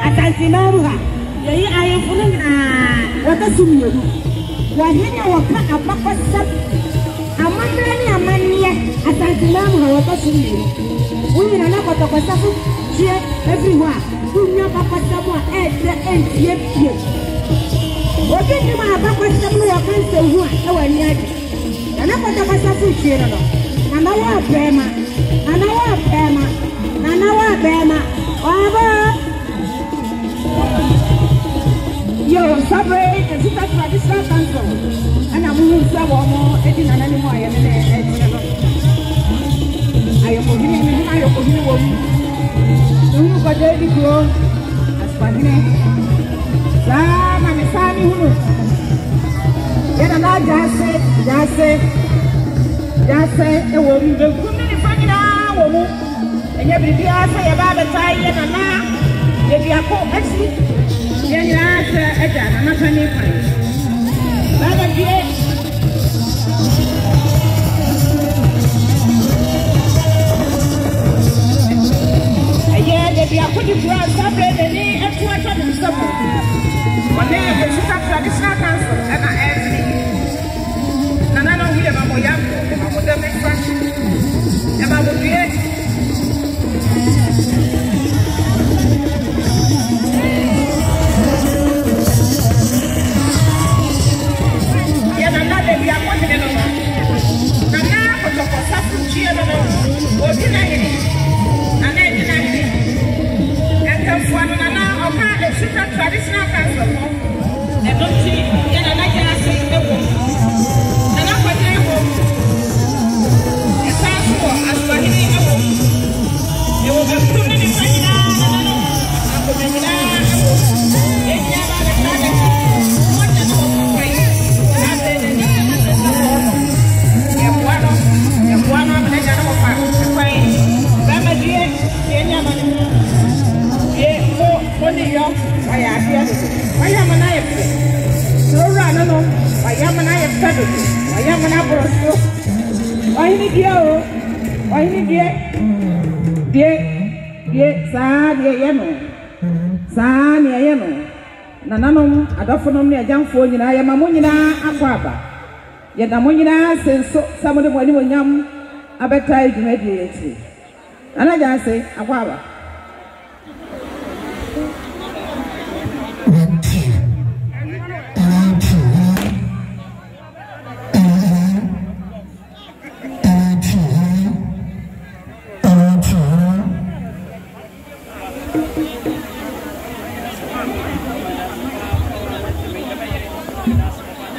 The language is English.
Asanti Maruha. Yei ayefuna watasumye. Wahenya waka abakosap. Amandani amaniye Asanti Maruha watasumye. We na kotokosafu tie everywhere. Dunya bakosamu tie. Obi ni ma bakosamu wakanse huwa ewani ade. Na kotokosafu tie no. Nana wa bema. Aba. Yo, sabre, the sister traditional council. And I'm moving some more, eating an animal. I am moving. You got ready to go as Padine. Sam and Sammy who get a large just say, a woman, the woman in front of woman. And every day I say about the tie and a man, if you are called actually, then you answer again, I'm not any friend. Baba dear. Yeah, they are putting grass up there, they need a 200 support. One day, the sister traditional council, and I asked me. And I know we have a young, I'm with them in front. And I will be it. Traditional council, and don't see, and I like to say the woman. And I'm what they will. It's also as for him. It will be too many things. I'm going to Nananom adafonom ne ajanfo nyina ya mamu nyina akwaba ye na mu nyina senso samode mwani wonyam abeta edwumadi eti anaja ase akwaba